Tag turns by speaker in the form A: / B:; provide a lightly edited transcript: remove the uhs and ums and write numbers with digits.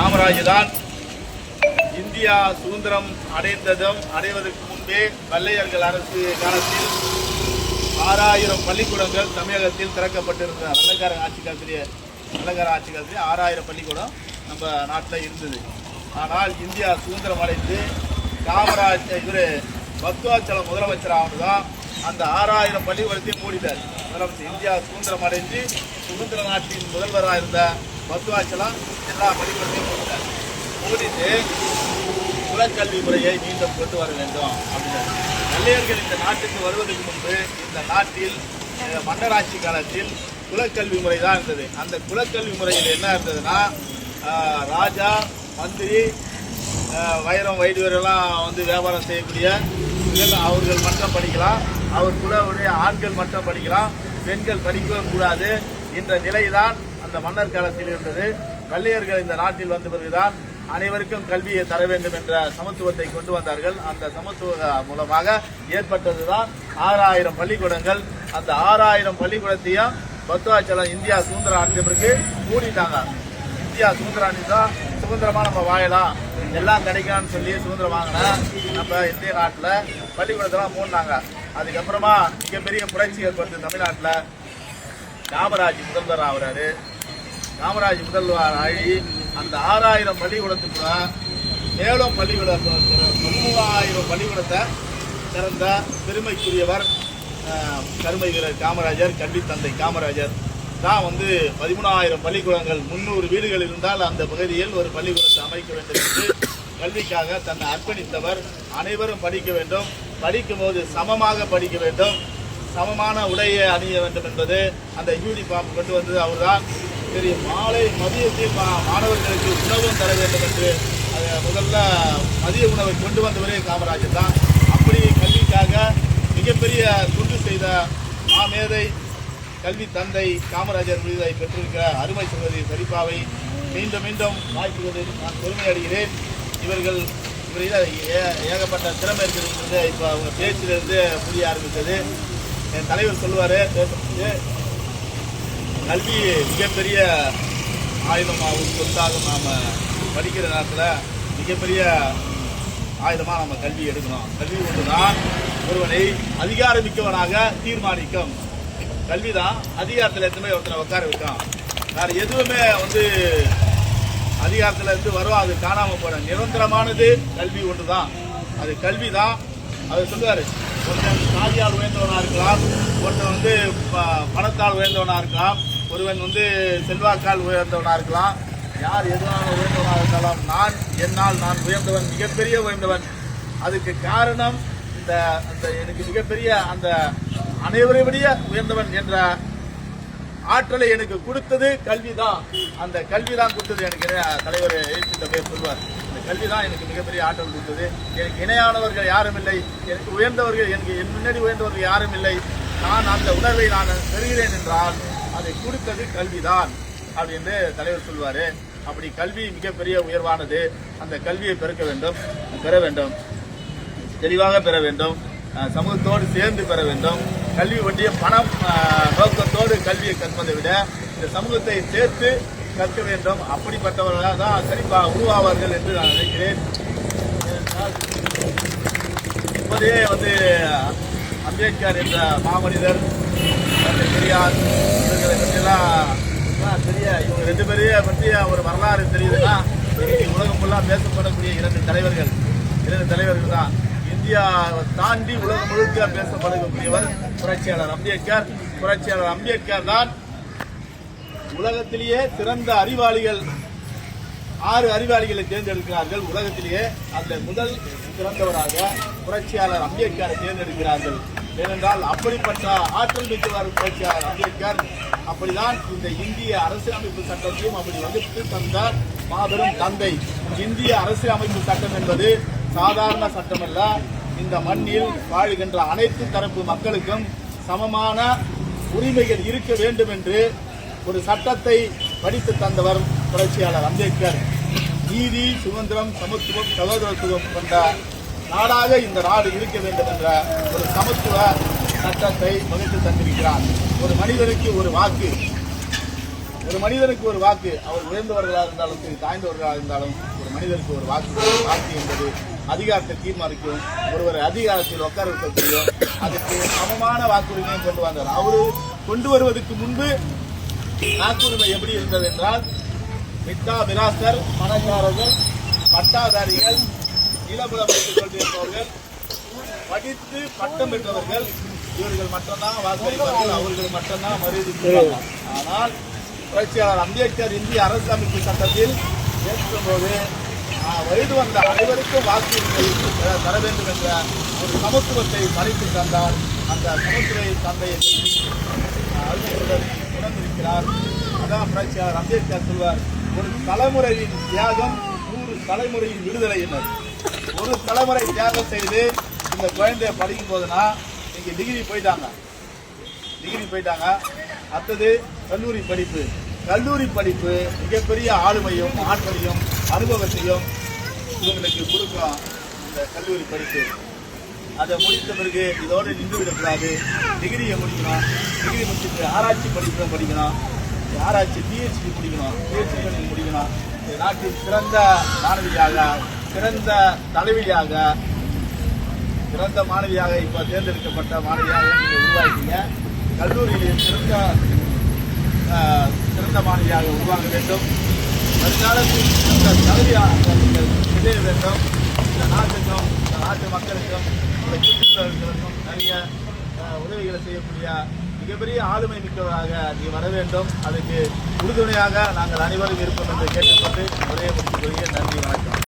A: காமராஜர் தான் இந்தியா சுதந்திரம் அடைவதற்கு முன்பே வெள்ளையர்கள் அரசு காலத்தில் 6000 பள்ளிக்கூடங்கள் தமிழகத்தில் திறக்கப்பட்டிருந்த வெள்ளைக்கார ஆட்சி காலத்திலேயே 6000 பள்ளிக்கூடம் நம்ம நாட்டில் இருந்தது. ஆனால் இந்தியா சுதந்திரம் அடைந்து காமராஜர் பத்வாச்சலம் முதலமைச்சர் தான் அந்த 6000 பள்ளிக்கூடத்தையும் மூடிட்டார். முதலமைச்சர் இந்தியா சுதந்திரம் அடைந்து சுதந்திர நாட்டின் முதல்வராக இருந்த பத்வாச்சலம் எல்லா பள்ளிக்கூடத்தையும் மூடிட்டார். மூடிட்டு குலக்கல்வி முறையை மீண்டும் கொண்டு வர வேண்டும் அப்படின்னாரு. வெள்ளையர்கள் இந்த நாட்டுக்கு வருவதற்கு முன்பு இந்த நாட்டில் மன்னராட்சி காலத்தில் குலக்கல்வி முறை தான் இருந்தது. அந்த குலக்கல்வி முறையில் என்ன இருந்ததுன்னா, ராஜா, மந்திரி, வைரம் வைடுவரெல்லாம் வந்து வியாபாரம் செய்யக்கூடிய அவர்கள் மட்டும் படிக்கலாம், அவர் குலவுடைய ஆண்கள் மட்டும் படிக்கலாம், பெண்கள் படிக்கவே கூடாது என்ற நிலைதான் அந்த மன்னர் காலத்தில் இருந்தது. வெள்ளையர்கள் இந்த நாட்டில் வந்த பிறகுதான் அனைவருக்கும் கல்வியை தர வேண்டும் என்ற சமத்துவத்தை கொண்டு வந்தார்கள். அந்த சமத்துவ மூலமாக ஏற்பட்டதுதான் 6000 பள்ளிக்கூடங்கள். அந்த 6000 பள்ளிக்கூடத்தையும் பத்வாச்சலம் இந்தியா சுதந்திரம் அடைந்த பிறகு மூடிட்டாங்க. இந்தியா சுதந்திரம் அடைந்தா சுதந்திரமா நம்ம வாழலாம், எல்லாம் கிடைக்கலாம்னு சொல்லி சுதந்திரம் வாங்கினா நம்ம இந்திய நாட்டில் பள்ளிக்கூடத்தெல்லாம் மூடினாங்க. அதுக்கப்புறமா மிகப்பெரிய புரட்சி ஏற்பட்டு தமிழ்நாட்டில் காமராஜ் முதல்வர் ஆகிறாரு. காமராஜ் முதல்வர் ஆகி அந்த 6000 பள்ளிக்கூடத்துக்குள்ள மேலும் 30,000 பள்ளிக்கூடத்தை திறந்த பெருமைக்குரியவர் கருமை வீரர் காமராஜர். கல்வி தந்தை காமராஜர் தான் வந்து 13,000 பள்ளிக்கூடங்கள் 300 வீடுகள் இருந்தால் அந்த பகுதியில் ஒரு பள்ளிக்கூடத்தை அமைக்க வேண்டும் என்று கல்விக்காக தன்னை அர்ப்பணித்தவர். அனைவரும் படிக்க வேண்டும், படிக்கும் போது சமமாக படிக்க வேண்டும், சமமான உடையை அணிய வேண்டும் என்பது அந்த யூனிஃபார்ம் கொண்டு வந்தது அவர்தான். சரி, மாலை மதியத்தில் மாணவர்களுக்கு உணவும் தர வேண்டும் என்று முதல்ல மதிய உணவை கொண்டு வந்தவரே காமராஜர் தான். அப்படி கல்விக்காக மிகப்பெரிய தொண்டு செய்த மாமேதை கல்வி தந்தை காமராஜர் விருதை பெற்றிருக்கிற அருமை சகோதரி சரிபாவை மீண்டும் மீண்டும் வாழ்த்துவதில் நான் பெருமை அடைகிறேன். இவர்கள் ஏகப்பட்ட திறமை இருக்கிறது. இப்போ அவங்க பேச்சிலிருந்து புரிய ஆரம்பித்தது. என் தலைவர் சொல்லுவார், பேசும்போது கல்வி மிகப்பெரிய ஆயுதமாகவும் சொத்தாக நாம் படிக்கிற நேரத்தில் மிகப்பெரிய ஆயுதமாக நம்ம கல்வி எடுக்கணும். கல்வி ஒன்று தான் ஒருவனை அதிகாரமிக்கவனாக தீர்மானிக்கும். கல்வி தான் அதிகாரத்தில் எத்தனை ஒருத்தனை உட்கார வைக்கும். வேறு எதுவுமே வந்து அதிகாரத்தில் இருந்து வரும், அது காணாமல் போன நிரந்தரமானது கல்வி ஒன்று தான். அது கல்வி தான். அது சொல்லுவார், ஒருத்தன் சாதியால் உயர்ந்தவனாக இருக்கலாம், ஒருத்தன் வந்து பணத்தால் உயர்ந்தவனாக இருக்கலாம், ஒருவன் வந்து செல்வாக்கால் உயர்ந்தவனாக இருக்கலாம், யார் எதுனாலும் உயர்ந்தவனாக இருந்தாலும் நான் உயர்ந்தவன், மிகப்பெரிய உயர்ந்தவன். அதுக்கு காரணம் அந்த எனக்கு மிகப்பெரிய அந்த அனைவரை விட உயர்ந்தவன் என்ற ஆற்றலை எனக்கு கொடுத்தது கல்விதான். அந்த கல்விதான் கொடுத்தது எனக்கு. தலைவர் எழுச்சிட்ட பேர் சொல்வார், அந்த கல்விதான் எனக்கு மிகப்பெரிய ஆற்றல் கொடுத்தது. எனக்கு இணையானவர்கள் யாரும் இல்லை, எனக்கு உயர்ந்தவர்கள், எனக்கு என் முன்னாடி உயர்ந்தவர்கள் யாரும் இல்லை. நான் அந்த உணர்வை நான் பெறுகிறேன் என்றால் அதை கொடுத்தது கல்விதான் அப்படின்னு தலைவர் சொல்வார். அப்படி கல்வி மிகப்பெரிய உயர்வானது. அந்த கல்வியை பெற வேண்டும், தெளிவாக பெற வேண்டும், சமூகத்தோடு சேர்ந்து பெற வேண்டும். கல்வி ஒன்றிய பணம் நோக்கத்தோடு கல்வியை கற்பதை விட இந்த சமூகத்தை சேர்த்து கற்க வேண்டும். அப்படிப்பட்டவர்களாக தான் சரிப்பா உருவாவார்கள் என்று நான் நினைக்கிறேன். இப்போதே வந்து அம்பேத்கர் என்ற மாமனிதர், பெரியார் இவர்களை பற்றியெல்லாம் இவங்க 2 பேரையே பற்றி ஒரு வரலாறு தெரியுதுன்னா உலகம் ஃபுல்லாக பேசப்படக்கூடிய 2 தலைவர்கள் தான். இந்தியாவை தாண்டி உலகம் முழுக்க பேசப்படக்கூடியவர் புரட்சியாளர் அம்பேத்கர். புரட்சியாளர் அம்பேத்கர் தான் உலகத்திலேயே சிறந்த அறிவாளிகள் 6 அறிவாளிகளை தேர்ந்தெடுக்கிறார்கள் உலகத்திலேயே. அந்த முதல் சிறந்தவராக புரட்சியாளர் அம்பேத்கரை தேர்ந்தெடுக்கிறார்கள். ஏனென்றால் அப்படிப்பட்ட ஆற்றல் மிக்கவர் புரட்சியாளர் அம்பேத்கர். அப்படிதான் இந்த இந்திய அரசியலமைப்பு சட்டத்தையும் அப்படி வகுத்து தந்தார் மாபெரும் தந்தை. இந்திய அரசியலமைப்பு சட்டம் என்பது சாதாரண சட்டமல்ல. இந்த மண்ணில் வாழ்கின்ற அனைத்து தரப்பு மக்களுக்கும் சமமான உரிமைகள் இருக்க வேண்டும் என்று ஒரு சட்டத்தை படித்து தந்தவர் புரட்சியாளர் அம்பேத்கர். நீதி, சுதந்திரம், சமத்துவம், சகோதரத்துவம் கொண்ட நாடாக இந்த நாடு இருக்க வேண்டும் என்ற ஒரு சமத்துவ சட்டத்தை வகுத்து தந்திருக்கிறார். ஒரு மனிதனுக்கு ஒரு வாக்கு, ஒரு மனிதனுக்கு ஒரு வாக்கு, அவர் உயர்ந்தவர்களாக இருந்தாலும் சரி தாய்ந்தவர்களாக இருந்தாலும் ஒரு மனிதருக்கு ஒரு வாக்கு என்பது அதிகாரத்தை தீர்மானிக்கும். ஒருவர் அதிகாரத்தில் உட்கார வைக்கக்கூடிய அதுக்கு சமமான வாக்குரிமையை கொண்டு வந்தார். அவரு கொண்டு வருவதற்கு முன்பு வாக்குரிமை எப்படி இருந்தது என்றால், மிட்டா விராசர், பணக்காரர்கள், பட்டாதாரிகள், நிலபுலம் வைத்துக் கொண்டிருப்பவர்கள், படித்து பட்டம் பெற்றவர்கள், இவர்கள் மட்டும்தான் வாக்களிப்பார்கள், அவர்கள் மட்டும்தான் மறுதிப்பார்கள். ஆனால் புரட்சியாளர் அம்பேத்கர் இந்திய அரசியலமைப்பு சட்டத்தில் ஏற்றும்போது வயது வந்த அனைவருக்கும் வாக்குரிமை தர வேண்டும் என்ற ஒரு சமத்துவத்தை படைத்து தந்தார். அந்த சமத்துவ தந்தையை உணர்ந்திருக்கிறார். அதான் புரட்சியாளர் அம்பேத்கர் சொல்வார், ஒரு தலைமுறையின் தியாகம் 100 தலைமுறையின் விடுதலை என்னது. ஒரு தலைமுறை தியாகம் செய்து இந்த குழந்தைய படிக்கும் போதுனா இங்க டிகிரி போயிட்டாங்க. அடுத்தது கல்லூரி படிப்பு மிகப்பெரிய ஆளுமையும் ஆற்றலையும் அனுபவத்தையும் இவங்களுக்கு கொடுக்கும். இந்த கல்லூரி படிப்பு அதை முடித்த பிறகு இதோடு நின்று விடக்கூடாது. டிகிரியை முடிக்கணும். டிகிரி முடிச்சுட்டு ஆராய்ச்சி படிக்கணும். ஆராய்ச்சி பிஹெச்டி முடிக்கணும். நாட்டின் சிறந்த மாணவியாக, சிறந்த தலைவியாக, சிறந்த மாணவியாக இப்ப தேர்ந்தெடுக்கப்பட்ட மாணவியாக நீங்கள் உருவாக்கிங்க. கல்லூரியில் சிறந்த மாணவியாக உருவாக வேண்டும். வருங்காலத்தில் சிறந்த தலைவியாக நீங்கள் இணைய வேண்டும். இந்த நாட்டுக்கும் இந்த நாட்டு மக்களுக்கும் இந்த சுற்றுச்சூழல்களுக்கும் நிறைய உதவிகளை செய்யக்கூடிய மிகப்பெரிய ஆளுமை மிக்கவராக நீ வர வேண்டும். அதுக்கு உறுதுணையாக நாங்கள் அனைவரும் இருப்போம் என்று கேட்டுக்கொண்டு உரையை முடித்துக் கொள்கிறேன். நன்றி, வணக்கம்.